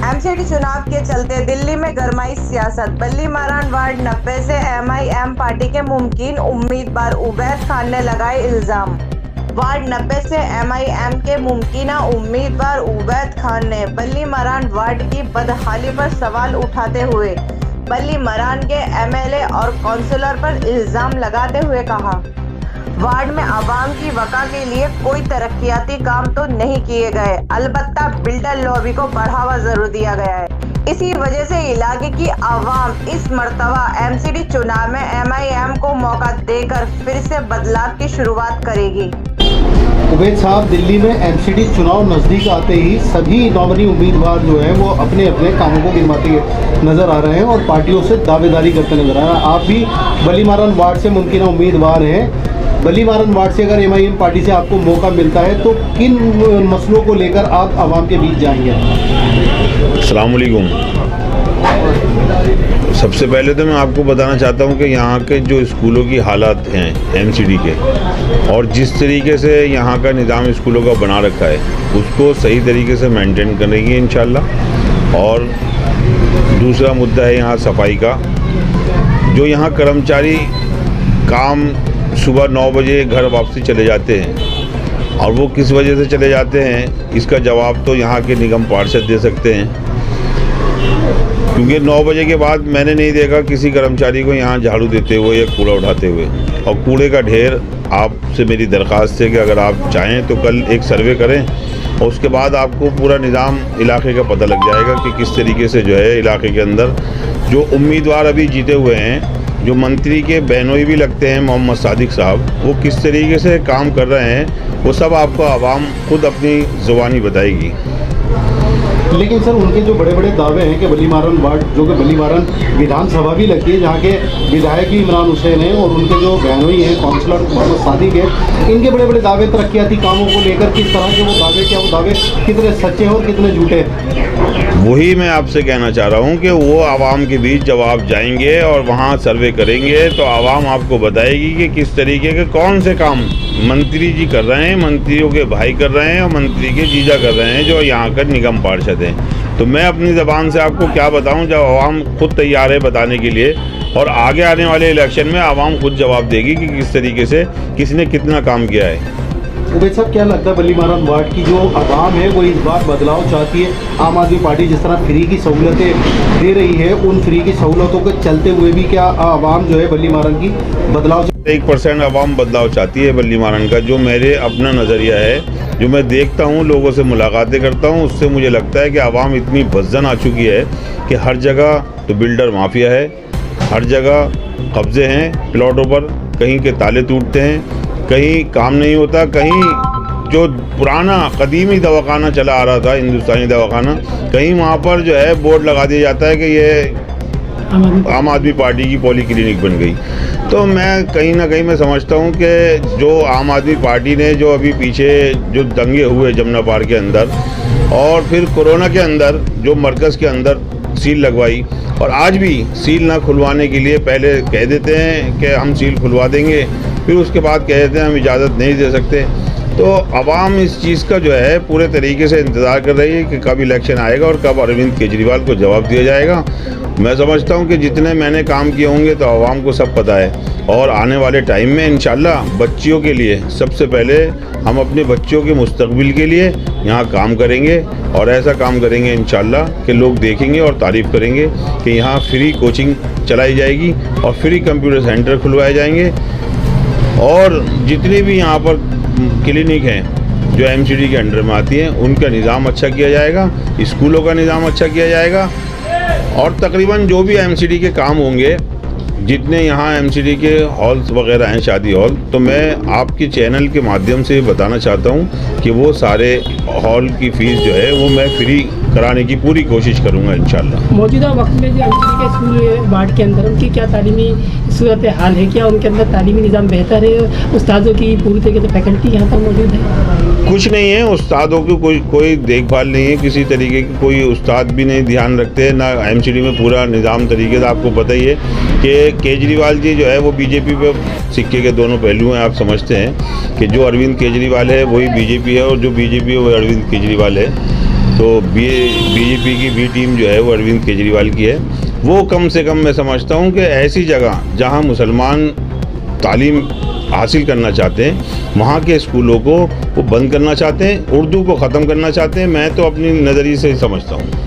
MCD चुनाव के चलते दिल्ली में गरमाई सियासत। बल्ली मारान वार्ड 90 से एमआईएम पार्टी के मुमकिन उम्मीदवार उबैद खान ने लगाए इल्जाम। वार्ड 90 से एमआईएम के मुमकिन उम्मीदवार उबैद खान ने बल्ली मारान वार्ड की बदहाली पर सवाल उठाते हुए बल्ली मारान के एमएलए और काउंसलर पर इल्जाम लगाते हुए कहा, वार्ड में आवाम की वक़ा के लिए कोई तरक्याती काम तो नहीं किए गए, अलबत्ता बिल्डर लॉबी को बढ़ावा जरूर दिया गया है। इसी वजह से इलाके की आवाम इस मर्तबा एमसीडी चुनाव में एमआईएम को मौका देकर फिर से बदलाव की शुरुआत करेगी। उबैद साहब, दिल्ली में एमसीडी चुनाव नज़दीक आते ही सभी नॉमिनी उम्मीदवार जो हैं वो अपने अपने कामों को गिनवाते नज़र आ रहे हैं और पार्टियों से दावेदारी करते नजर आ रहे हैं। आप भी बल्ली मारान वार्ड से मुमकिन उम्मीदवार हैं। बल्ली मारान वार्ड से अगर एमआईएम पार्टी से आपको मौका मिलता है तो किन मसलों को लेकर आप आवाम के बीच जाएंगे? अस्सलाम वालेकुम। सबसे पहले तो मैं आपको बताना चाहता हूं कि यहाँ के जो स्कूलों की हालात हैं एमसीडी के और जिस तरीके से यहाँ का निज़ाम स्कूलों का बना रखा है उसको सही तरीके से मेंटेन करेंगे इंशाल्लाह। और दूसरा मुद्दा है यहाँ सफाई का। जो यहाँ कर्मचारी काम सुबह 9 बजे घर वापसी चले जाते हैं और वो किस वजह से चले जाते हैं इसका जवाब तो यहाँ के निगम पार्षद दे सकते हैं, क्योंकि 9 बजे के बाद मैंने नहीं देखा किसी कर्मचारी को यहाँ झाड़ू देते हुए या कूड़ा उठाते हुए। और कूड़े का ढेर, आपसे मेरी दरख्वास्त है कि अगर आप चाहें तो कल एक सर्वे करें और उसके बाद आपको पूरा निज़ाम इलाके का पता लग जाएगा कि किस तरीके से जो है इलाके के अंदर जो उम्मीदवार अभी जीते हुए हैं, जो मंत्री के बहनोई भी लगते हैं मोहम्मद सादिक साहब, वो किस तरीके से काम कर रहे हैं वो सब आपको आवाम खुद अपनी ज़ुबानी बताएगी। लेकिन सर, उनके जो बड़े बड़े दावे हैं कि बल्ली मारान वार्ड जो कि बल्ली मारान विधानसभा भी लगती है जहाँ के विधायक भी इमरान हुसैन हैं और उनके जो बहनोई हैं काउंसलर मोहम्मद सादिक है, इनके बड़े बड़े दावे तरक्याती कामों को लेकर किस तरह के वो दावे, क्या वो दावे कितने सच्चे हैं और कितने झूठे हैं? वही मैं आपसे कहना चाह रहा हूँ कि वो आवाम के बीच जब आप जाएंगे और वहाँ सर्वे करेंगे तो आवाम आपको बताएगी कि किस तरीके के कौन से काम मंत्री जी कर रहे हैं, मंत्रियों के भाई कर रहे हैं और मंत्री के जीजा कर रहे हैं जो यहाँ का निगम पार्षद हैं। तो मैं अपनी ज़बान से आपको क्या बताऊँ जब आवाम खुद तैयार है बताने के लिए, और आगे आने वाले इलेक्शन में आवाम खुद जवाब देगी कि किस तरीके से किसने कितना काम किया है। उबैद साहब, क्या लगता है बल्ली मारान वार्ड की जो आवाम है वो इस बार बदलाव चाहती है? आम आदमी पार्टी जिस तरह फ्री की सहूलतें दे रही है, उन फ्री की सहूलतों के चलते हुए भी क्या आवाम जो है बल्ली मारान की बदलाव 1% आवाम बदलाव चाहती है बल्ली मारान का। जो मेरे अपना नज़रिया है, जो मैं देखता हूँ, लोगों से मुलाकातें करता हूँ, उससे मुझे लगता है कि आवाम इतनी बज़्ज़न आ चुकी है कि हर जगह तो बिल्डर माफिया है, हर जगह कब्ज़े हैं प्लॉटों पर, कहीं के ताले टूटते हैं, कहीं काम नहीं होता, कहीं जो पुराना कदीमी दवाखाना चला आ रहा था हिंदुस्तानी दवाखाना, कहीं वहाँ पर जो है बोर्ड लगा दिया जाता है कि ये आम आदमी पार्टी की पॉली क्लिनिक बन गई। तो मैं कहीं ना कहीं मैं समझता हूँ कि जो आम आदमी पार्टी ने जो अभी पीछे जो दंगे हुए जमुना पार के अंदर और फिर कोरोना के अंदर जो मरकज़ के अंदर सील लगवाई, और आज भी सील ना खुलवाने के लिए पहले कह देते हैं कि हम सील खुलवा देंगे, फिर उसके बाद कह देते हैं हम इजाज़त नहीं दे सकते। तो आवाम इस चीज़ का जो है पूरे तरीके से इंतज़ार कर रही है कि कब इलेक्शन आएगा और कब अरविंद केजरीवाल को जवाब दिया जाएगा। मैं समझता हूं कि जितने मैंने काम किए होंगे तो आवाम को सब पता है, और आने वाले टाइम में इंशाल्लाह बच्चियों के लिए सबसे पहले हम अपने बच्चों के मुस्तकबिल के लिए यहाँ काम करेंगे, और ऐसा काम करेंगे इंशाल्लाह कि लोग देखेंगे और तारीफ़ करेंगे कि यहाँ फ्री कोचिंग चलाई जाएगी और फ्री कंप्यूटर सेंटर खुलवाए जाएंगे, और जितनी भी यहाँ पर क्लिनिक हैं जो एमसीडी के अंडर में आती हैं उनका निज़ाम अच्छा किया जाएगा, स्कूलों का निज़ाम अच्छा किया जाएगा, और तकरीबन जो भी एमसीडी के काम होंगे, जितने यहाँ एमसीडी के हॉल्स वगैरह हैं, शादी हॉल, तो मैं आपके चैनल के माध्यम से बताना चाहता हूँ कि वो सारे हॉल की फ़ीस जो है वो मैं फ्री कराने की पूरी कोशिश करूँगा इंशाल्लाह। मौजूदा वक्त में जो एमसीडी के स्कूल वार्ड के अंदर उनकी क्या तालीमी सूरत हाल है? क्या उनके अंदर तालीमी निज़ाम बेहतर है? उस्तादों की पूरी तरीके से फैकल्टी यहाँ पर मौजूद है? कुछ नहीं है, उस्तादों की कोई देखभाल नहीं है, किसी तरीके की कोई उस्ताद भी नहीं ध्यान रखते हैं ना। एमसीडी में पूरा निज़ाम तरीके से आपको पता ही है कि केजरीवाल जी जो है वो बीजेपी पे सिक्के के दोनों पहलू हैं। आप समझते हैं कि जो अरविंद केजरीवाल है वही बीजेपी है और जो बीजेपी है वही अरविंद केजरीवाल है। तो बीजेपी की बी टीम जो है वो अरविंद केजरीवाल की है। वो कम से कम मैं समझता हूँ कि ऐसी जगह जहाँ मुसलमान तालीम हासिल करना चाहते हैं वहाँ के स्कूलों को वो बंद करना चाहते हैं, उर्दू को ख़त्म करना चाहते हैं। मैं तो अपनी नज़रिए से समझता हूँ।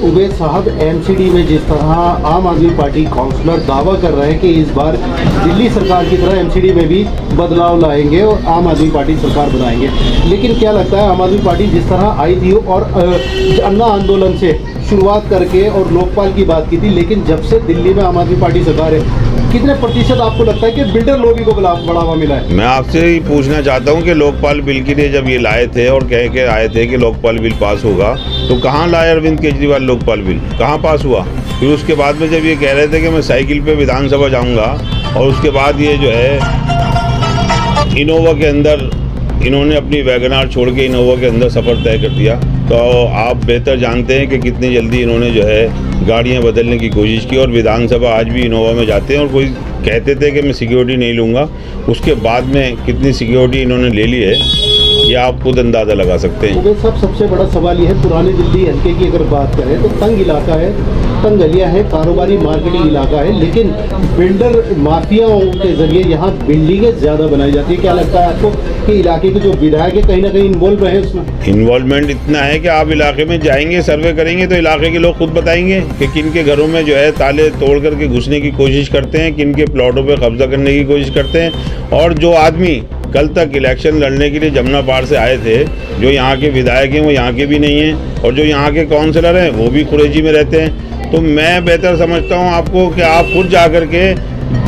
उबैद साहब, एमसीडी में जिस तरह आम आदमी पार्टी काउंसलर दावा कर रहे हैं कि इस बार दिल्ली सरकार की तरह एमसीडी में भी बदलाव लाएंगे और आम आदमी पार्टी सरकार बनाएंगे, लेकिन क्या लगता है आम आदमी पार्टी जिस तरह आई थी और अन्ना आंदोलन से शुरुआत करके और लोकपाल की बात की थी, लेकिन जब से दिल्ली में आम आदमी पार्टी सरकार है, कितने प्रतिशत आपको लगता है कि बिल्डर लॉबी को बढ़ावा मिला है? मैं आपसे ही पूछना चाहता हूँ कि लोकपाल बिल के लिए जब ये लाए थे और कह के आए थे कि लोकपाल बिल पास होगा, तो कहाँ लाए अरविंद केजरीवाल लोकपाल बिल? कहाँ पास हुआ? फिर उसके बाद में जब ये कह रहे थे कि मैं साइकिल पे विधानसभा जाऊँगा और उसके बाद ये जो है इनोवा के अंदर इन्होंने अपनी वैगनार छोड़ के इनोवा के अंदर सफ़र तय कर दिया, तो आप बेहतर जानते हैं कि कितनी जल्दी इन्होंने जो है गाड़ियां बदलने की कोशिश की और विधानसभा आज भी इनोवा में जाते हैं। और कोई कहते थे कि मैं सिक्योरिटी नहीं लूँगा, उसके बाद में कितनी सिक्योरिटी इन्होंने ले ली है ये आप खुद अंदाज़ा लगा सकते हैं। उबैद साहब, सबसे बड़ा सवाल ये है, पुरानी दिल्ली हल्के की अगर बात करें तो तंग इलाका है, तंग गलियाँ हैं, कारोबारी मार्केटिंग इलाका है, लेकिन बिल्डर माफियाओं के जरिए यहाँ बिल्डिंगें ज़्यादा बनाई जाती है। क्या लगता है आपको कि इलाके के जो विधायक है कहीं ना कहीं इन्वॉल्व रहे उसमें? इन्वॉल्वमेंट इतना है कि आप इलाके में जाएंगे, सर्वे करेंगे तो इलाके के लोग खुद बताएंगे कि किन के घरों में जो है ताले तोड़ करके घुसने की कोशिश करते हैं, किन के प्लॉटों पे कब्जा करने की कोशिश करते हैं। और जो आदमी कल तक इलेक्शन लड़ने के लिए जमुना पार से आए थे, जो यहाँ के विधायक हैं वो यहाँ के भी नहीं हैं, और जो यहाँ के काउंसलर हैं वो भी कुरैशी में रहते हैं। तो मैं बेहतर समझता हूँ आपको कि आप खुद जा कर के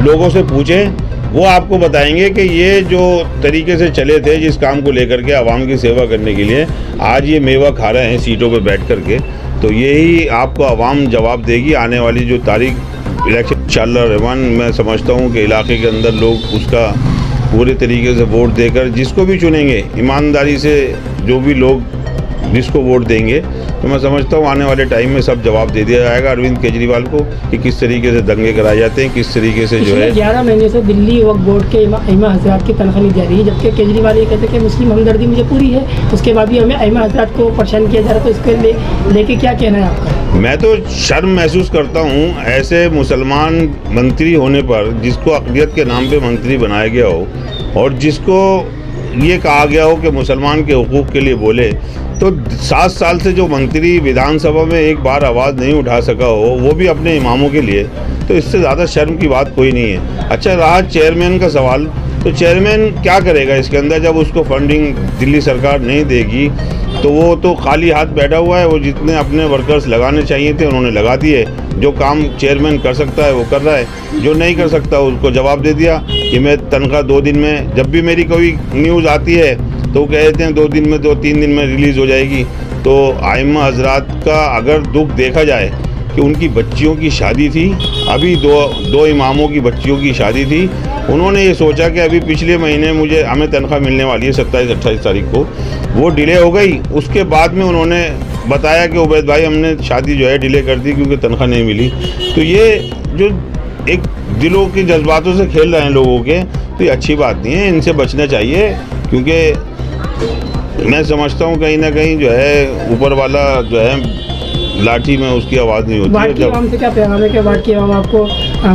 लोगों से पूछें, वो आपको बताएंगे कि ये जो तरीके से चले थे जिस काम को लेकर के आवाम की सेवा करने के लिए, आज ये मेवा खा रहे हैं सीटों पर बैठ कर के। तो यही आपको आवाम जवाब देगी आने वाली जो तारीख इलेक्शन इंशाअल्लाह रहमान। मैं समझता हूँ कि इलाके के अंदर लोग उसका पूरे तरीके से वोट देकर जिसको भी चुनेंगे, ईमानदारी से जो भी लोग जिसको वोट देंगे, तो मैं समझता हूँ आने वाले टाइम में सब जवाब दे दिया जाएगा अरविंद केजरीवाल को कि किस तरीके से दंगे कराए जाते हैं, किस तरीके से जो है। 11 महीने से दिल्ली वक्फ बोर्ड के इमा हजरात की तनख्वाह नहीं जा रही है, जबकि केजरीवाल ये कहते हैं कि मुस्लिम हमदर्दी मुझे पूरी है, उसके बाद भी हमें इमा हजरात को परेशान किया जा रहा है। तो इसके लेके क्या कहना है आपका? मैं तो शर्म महसूस करता हूँ ऐसे मुसलमान मंत्री होने पर, जिसको अक़लियत के नाम पे मंत्री बनाया गया हो और जिसको ये कहा गया हो कि मुसलमान के हुकूक़ के लिए बोले, तो 7 साल से जो मंत्री विधानसभा में एक बार आवाज़ नहीं उठा सका हो, वो भी अपने इमामों के लिए, तो इससे ज़्यादा शर्म की बात कोई नहीं है। अच्छा रहा चेयरमैन का सवाल, तो चेयरमैन क्या करेगा इसके अंदर जब उसको फंडिंग दिल्ली सरकार नहीं देगी? तो वो तो खाली हाथ बैठा हुआ है। वो जितने अपने वर्कर्स लगाने चाहिए थे उन्होंने लगा दिए। जो काम चेयरमैन कर सकता है वो कर रहा है, जो नहीं कर सकता उसको जवाब दे दिया कि मैं तनख्वाह 2 दिन में, जब भी मेरी कोई न्यूज़ आती है तो कह देते हैं 2 दिन में, 2-3 दिन में रिलीज़ हो जाएगी। तो आइम्मा हजरात का अगर दुख देखा जाए कि उनकी बच्चियों की शादी थी, अभी दो इमामों की बच्चियों की शादी थी, उन्होंने ये सोचा कि अभी पिछले महीने हमें तनख्वाह मिलने वाली है 27-28 तारीख को, वो डिले हो गई। उसके बाद में उन्होंने बताया कि उबैद भाई हमने शादी जो है डिले कर दी क्योंकि तनख्वाह नहीं मिली। तो ये जो एक दिलों के जज्बातों से खेल रहे हैं लोगों के, तो ये अच्छी बात नहीं है, इनसे बचना चाहिए। क्योंकि मैं समझता हूँ कहीं ना कहीं जो है ऊपर वाला जो है लाठी में उसकी आवाज़ नहीं होती। वार्ड की आवाम से क्या पैगाम है कि वार्ड की आवाम आपको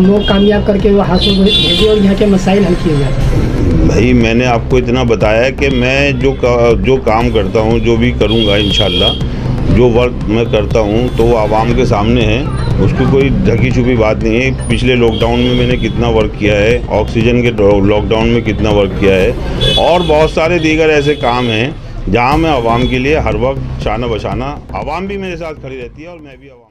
वो कामयाब करके वो हाथों में भेजे और यहाँ के मसाइल हल किए जाए? भाई मैंने आपको इतना बताया कि मैं जो काम करता हूँ, जो भी करूँगा इंशाल्लाह, जो वर्क मैं करता हूँ तो वो आवाम के सामने है, उसकी कोई ढकी छुपी बात नहीं है। पिछले लॉकडाउन में मैंने कितना वर्क किया है, ऑक्सीजन के लॉकडाउन में कितना वर्क किया है, और बहुत सारे दीगर ऐसे काम हैं जहाँ मैं आवाम के लिए हर वक्त शाना बशाना, आवाम भी मेरे साथ खड़ी रहती है और मैं भी आवाम